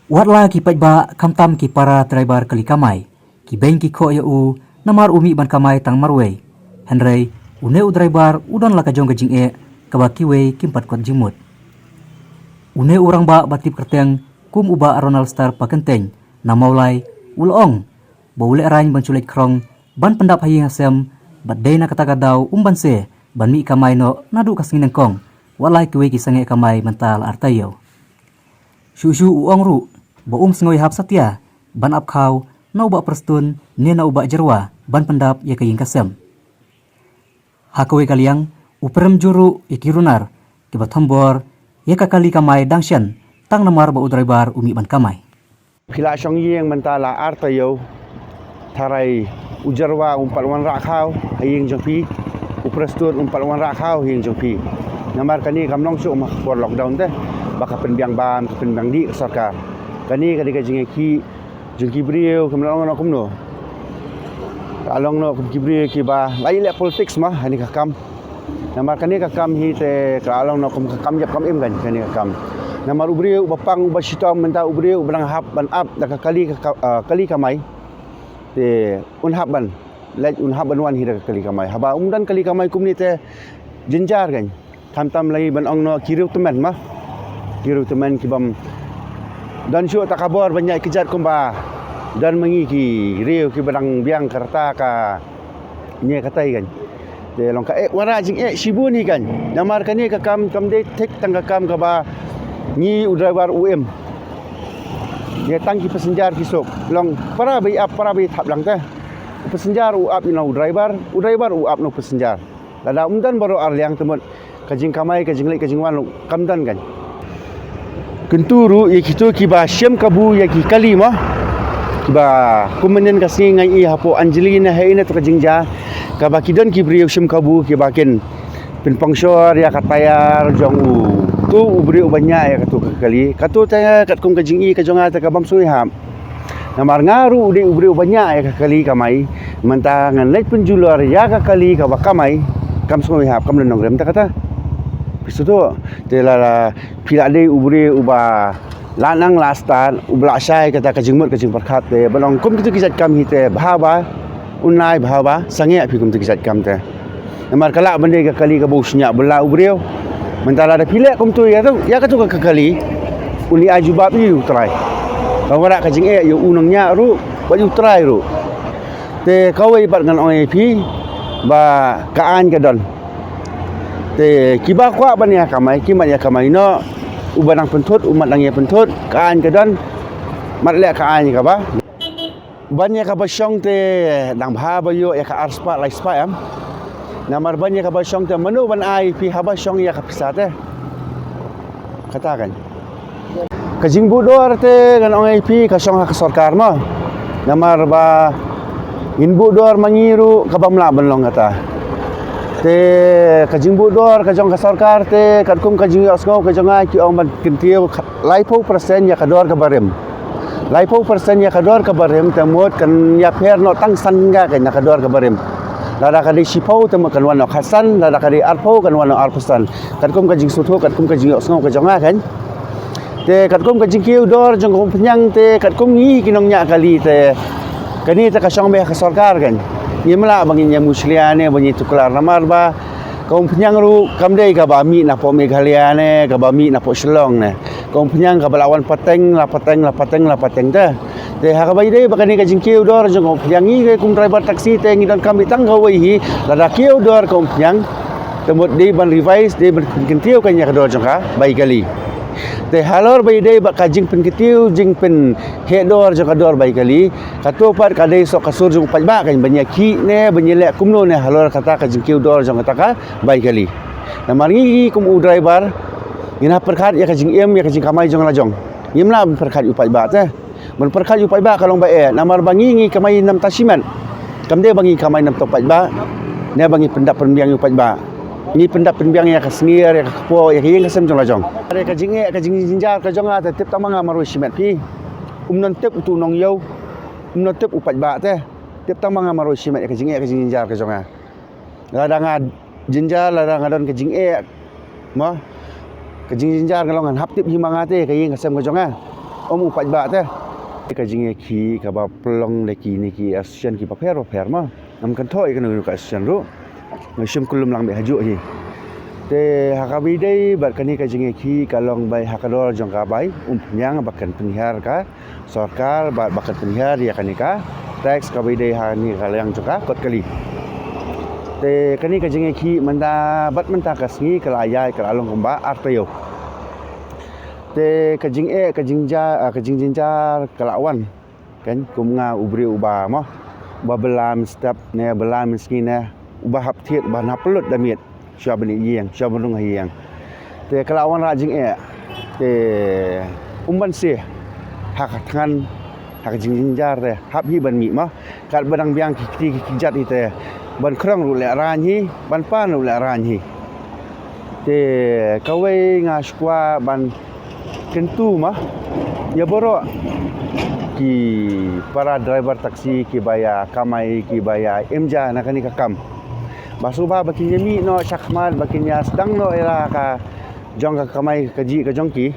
Watla ki pajba kamtam ki para driver kali kamai. Ki beng ki kho ya u namar umi ban kamai tang marwe. Henry une u driver udan la kajong kajing e kaba kiwe kimpat kot jimut. Une urang ba batip kerteng kum uba Ronald Star pakenteng namaulai ulong. Baule arany ban culik krong ban pendap hayi hasem bat dei na kata kadau banse ban mi kamai no nadu kasngin kong. Walai kiwe ki sange kamai mental artayo. Shu uong ru ba sengoi hap satya ban ap khaw na Bah Prestone ne na Bah Jyrwa ban pendap ya kaying kasem. Hakawe kaliang uperem juru ikirunar kibat hambor ya kakali kamai dangshan tang namar ba driver umi ban kamai. Pila syong yeng mentala artayo tarai ujarwa wan rak khaw haying jongpi Prestone wan rak khaw haying jongpi. Namar kani kamnong su ma for lockdown teh baka penbiang ban penbiang di sarkar. Kani kadi kajing ki jengki brio kamnong no kumno. Along no kumki brio ki ba lai le politics mah hani kakam. Namar kani kakam hi te along no kum kakam yap kam im kan kani kakam. Namar ubrio bapang ubasita menta ubrio ubrang hap ban up dak kali kamai. Te unhap ban let unhap ban wan hi dak kali kamai. Haba umdan kali kamai kum ni te jenjar kan. Tam lagi ban ong no kiriu teman mah. Kiriu teman ki bam dan syuk tak kabar banyak kejat kumba dan mengi ki riu ki barang biang kerta ka nye katai kan de long ka wara jing shibu ni kan namar kan ni ka kam de tek tang ka kam ka ba ni driver ye tang ki pesenjar ki sok long para bai thap lang ta pesenjar up no driver up no pesenjar lada umdan baru arliang temut kajing kamai kajing lek kajing wan kamdan kan kenturu ye kitu kiba syam kabu ye ki kalima kiba kumenen kasing ngai hapo Angelina haina to kajingja kaba kidon ki brio syam kabu kiba ken pin pangsor ya katayar jong u tu ubrio banyak ya katu kali katu taya kat kum kajing ka jonga ta kabam sui ham namar ngaru de ubrio banyak ya kali kamai menta ngan lek penjular ya kali ka kamai kam sui hap kam lenong rem ta kata Pistuto tela pila de ubri uba lanang lastan ubla sai kata kajingmut kajing perkhat te balong kum tu kisat kam hite bhaba unai bhaba sange api kum tu kisat kam te namar kala bende ka kali ka bosnya bela ubriu mentala ada pila kum tu ya ka tu ka kali uni ajubab yu try kawara kajing yu unangnya ru baju try ru te kawai bat ngan oi pi ba kaan ka don te kiba kwa ban ya kamai kimat ya kamai no ubanang pentut umat nang ya pentut kaan kedan mat le kaan ka ba ban ya ka ba syong te dang bha ba yo ya ka arspa lai spa am namar ban ya ka ba syong te manu ban ai pi ha ba syong ya ka pisa te katakan kajing budor te kan ong pi ka syong ka sarkar mo namar ba in budor mangiru ka ba mla ban long kata te kajing budor kajong ka sarkar te katkum kajing osgo kajong ki ong ban kintiu laipo persen ya kador ka barem laipo persen ya kador ka barem temut kan ya per no tang sanga kan kador ka barem lada kadi sipau temu kan wan no khasan lada kadi arpo kan wan no arpusan katkum kajing sutu katkum kajing osgo kajong kan te katkum kajing kiu dor jong penyang te katkum ni kinong nya kali te kani te kasong be ka sarkar kan Yemla bangin yang musliane banyi tuklar namar ba kaum penyang ru kamdei ka ba mi na po Meghalaya ne ka ba mi na po Shillong ne kaum penyang ka balawan pateng ta te ha ka bai dei bakani ka jingkiu dor jong kaum penyang ni kum driver taksi te ngidon kami tang ka wei hi lada kiu dor kaum penyang temut dei ban revise dei ban kintiu kan ya dor jong ka bai kali te halor bai dei ba ka jing pen kitiu jing pen he dor jong ka dor bai kali katopat ka dei sok kasur jong pajba kan banyak ki ne banyelek kumno ne halor kata ka jingkiu dor jong kata ka bai kali namar ngi kum u driver ina perkhat ya ka jing em ya ka jing kamai jong la jong yimla perkhat u pajba te men perkhat u pajba kalong ba namar bangi ngi kamai nam tasiman kamde bangi kamai nam to pajba ne bangi pendap penbiang u pajba ni pendap penbiang ya kasngir ya kapo ya yeng kasem jong la jong are ka jing jinjar ka jong ata tip tamanga maru simet pi non tip tu nong yo non tip upat ba te tip tamanga maru simet ka jing jinjar ka jong lada ngad jinjar lada ngadon ka jing mo ka jing jinjar kalongan hap tip himanga te ka yeng kasem ka jong om upat ba teh kajing ki ka ba plong le ki ni ki asian ki pa per ma am kan thoi kan ka asian ru ngashum kulum lang be haju hi te hakabi dei bar kani kajing ki kalong bai hakador jong ka bai nyang bakan penihar ka sarkar bakan penihar ya kanika tax ka bai dei ha ni kalang jong ka kot kali te kani kajing ki manda bat menta kasngi kalayai kalalong kumba artayo te kajing jinjar kalawan kan kumnga ubri uba mo ba belam step ne belam skin ne uba hap thiet ba na pelut damit sya bani yang sya bunung hiang te kalawan rajing te banse hak thngan hak jing jinjar te hap hi ban mi mo kat badang biang ki jat ite ban krong ru le ran hi ban pan ru le ran hi te kawai nga skwa ban kentu mah ya boro ki para driver taksi ki baya kamai ki baya emja nakani ka kam basuba bakinya mi no sakmal bakinya sedang no era ka jong ka kamai kaji ka jongki